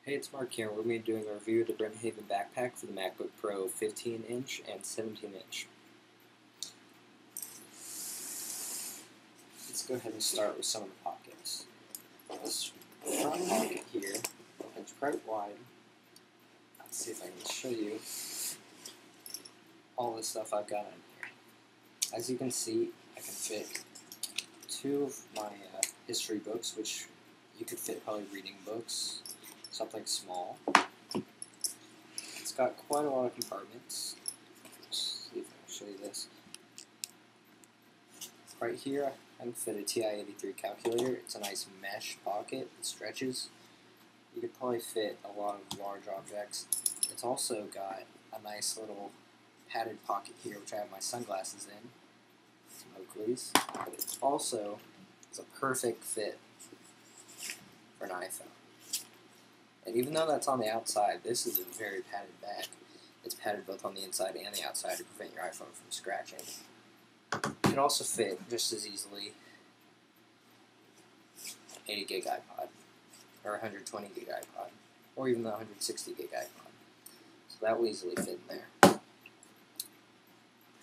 Hey, it's Mark here. We're going to be doing a review of the Brenthaven backpack for the MacBook Pro 15-inch and 17-inch. Let's go ahead and start with some of the pockets. This front pocket here opens quite wide. Let's see if I can show you all the stuff I've got in here. As you can see, I can fit two of my history books, which you could fit probably reading books. Something small. It's got quite a lot of compartments. Let's see if I can show you this. Right here, I can fit a TI-83 calculator. It's a nice mesh pocket. It stretches. You could probably fit a lot of large objects. It's also got a nice little padded pocket here, which I have my sunglasses in. Some Oakleys. But it also is a perfect fit for an iPhone. And even though that's on the outside, this is a very padded bag. It's padded both on the inside and the outside to prevent your iPhone from scratching. It can also fit just as easily 80 gig iPod, or 120 gig iPod, or even the 160 gig iPod. So that will easily fit in there.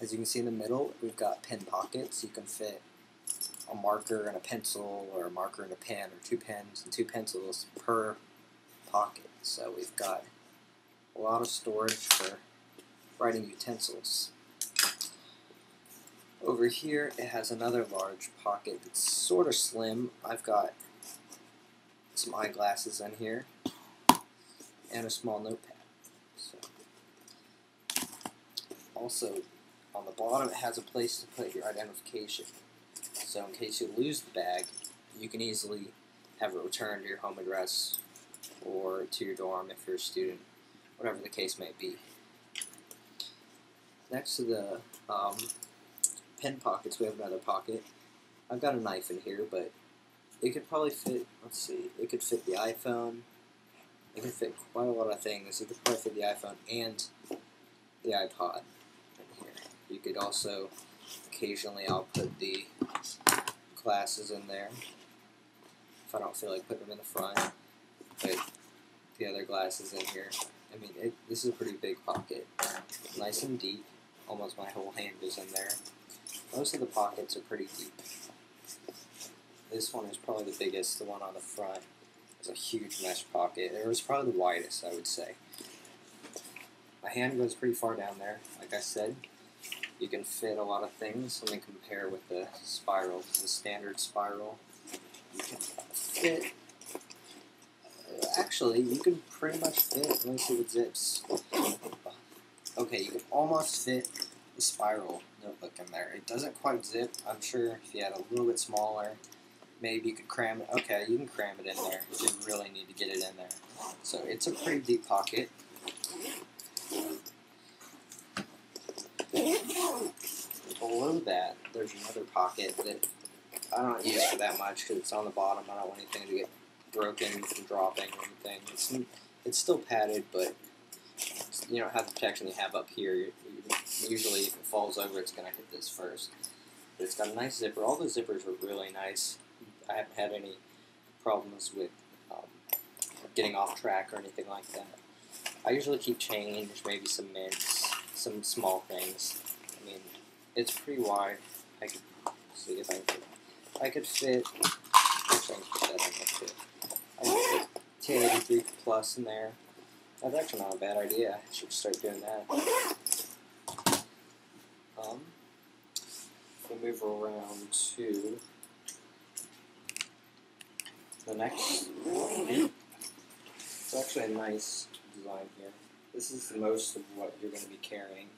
As you can see in the middle, we've got pen pockets. You can fit a marker and a pencil, or a marker and a pen, or two pens and two pencils per pocket. So we've got a lot of storage for writing utensils. Over here it has another large pocket that's sort of slim. I've got some eyeglasses in here and a small notepad. So, also on the bottom it has a place to put your identification. So in case you lose the bag, you can easily have it returned to your home address or to your dorm if you're a student, whatever the case may be. Next to the pen pockets, we have another pocket. I've got a knife in here, but it could probably fit, let's see, it could fit the iPhone. It could fit quite a lot of things. It could probably fit the iPhone and the iPod in here. You could also, occasionally I'll put the glasses in there if I don't feel like putting them in the front. Put the other glasses in here. I mean, this is a pretty big pocket. Nice and deep. Almost my whole hand is in there. Most of the pockets are pretty deep. This one is probably the biggest. The one on the front is a huge mesh pocket. It was probably the widest, I would say. My hand goes pretty far down there. Like I said, you can fit a lot of things. Let me compare with the spiral. The standard spiral, you can fit. Actually, you can pretty much fit. Let me see what zips. Okay, you can almost fit the spiral notebook in there. It doesn't quite zip. I'm sure if you had a little bit smaller, maybe you could cram it. Okay, you can cram it in there if you really need to get it in there. So it's a pretty deep pocket. Below that, there's another pocket that I don't use for that much because it's on the bottom. I don't want anything to get broken from dropping or anything. It's still padded, but you don't have the protection you have up here. Usually if it falls over, it's going to hit this first. But it's got a nice zipper. All the zippers are really nice. I haven't had any problems with getting off track or anything like that. I usually keep change, maybe some mints, some small things. I mean, it's pretty wide. I could see if I could fit. Actually, I can put that on there too. I can put TI-83 Plus in there. That's actually not a bad idea. I should start doing that. If we move around to the next one, it's actually a nice design here. This is the most of what you're going to be carrying.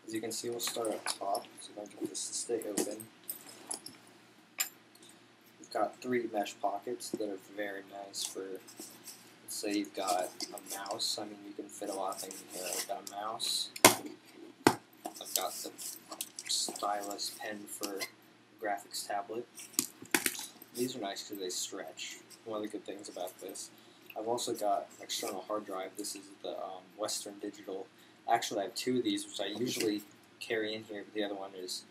As you can see, we'll start up top. So if I get this to stay open. We've got three mesh pockets that are very nice for, let's say you've got a mouse. I mean, you can fit a lot of things in here. I've got a mouse. I've got the stylus pen for graphics tablet. These are nice because they stretch. One of the good things about this. I've also got an external hard drive. This is the Western Digital. Actually, I have two of these, which I usually carry in here, but the other one is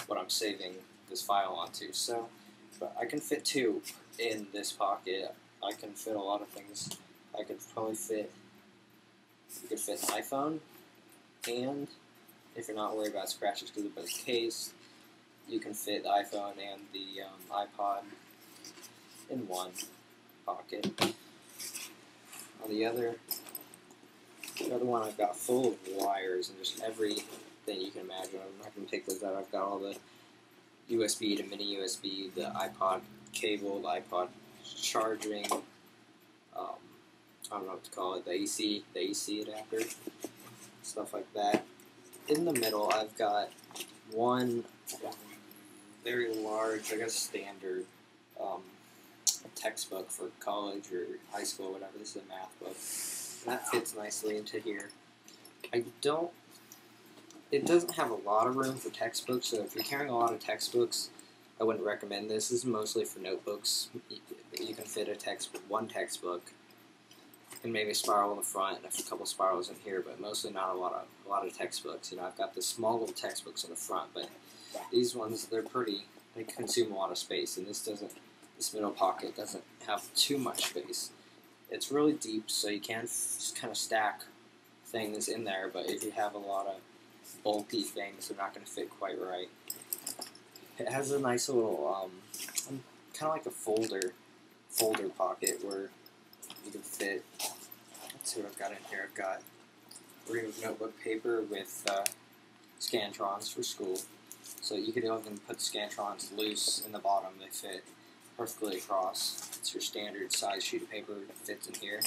what I'm saving this file onto. So but I can fit 2 in this pocket. I can fit a lot of things. I could probably fit, you could fit an iPhone, and if you're not worried about scratches because of the case, you can fit the iPhone and the iPod in one pocket. On the other one I've got full of wires and just everything you can imagine. I'm not going to take those out. I've got all the USB to mini USB, the iPod cable, the iPod charging, I don't know what to call it, the AC adapter, stuff like that. In the middle, I've got one very large, I guess standard, textbook for college or high school, whatever. This is a math book. And that fits nicely into here. It doesn't have a lot of room for textbooks, so if you're carrying a lot of textbooks, I wouldn't recommend this. This is mostly for notebooks. You can fit one textbook, and maybe a spiral in the front and a couple spirals in here, but mostly not a lot of textbooks. You know, I've got the small little textbooks in the front, but these ones, they consume a lot of space, and this middle pocket doesn't have too much space. It's really deep, so you can just kind of stack things in there, but if you have a lot of bulky things, they're not going to fit quite right. It has a nice little, kind of like a folder pocket where you can fit, let's see what I've got in here. I've got ream notebook paper with Scantrons for school. So you could even put Scantrons loose in the bottom. They fit perfectly across. It's your standard size sheet of paper that fits in here.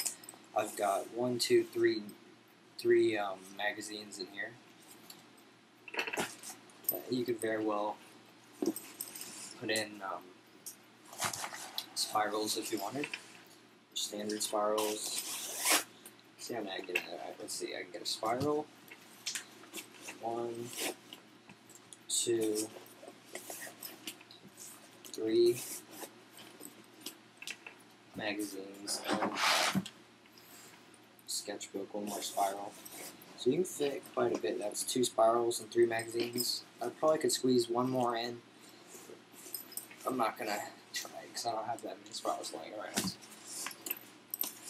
I've got three magazines in here. You could very well put in spirals if you wanted. Standard spirals. See how many I get in there. Let's see, I can get a spiral. 1, 2, 3 magazines and sketchbook, one more spiral. So you can fit quite a bit. That's 2 spirals and 3 magazines. I probably could squeeze one more in. I'm not going to try because I don't have that many spirals laying around.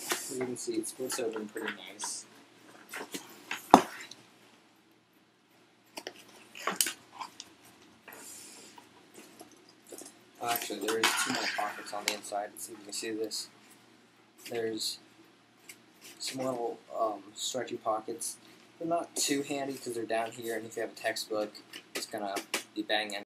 As you can see, it splits open pretty nice. Actually, there is 2 more pockets on the inside. Let's see if you can see this. There's some little stretchy pockets. They're not too handy because they're down here, and if you have a textbook, it's going to be banging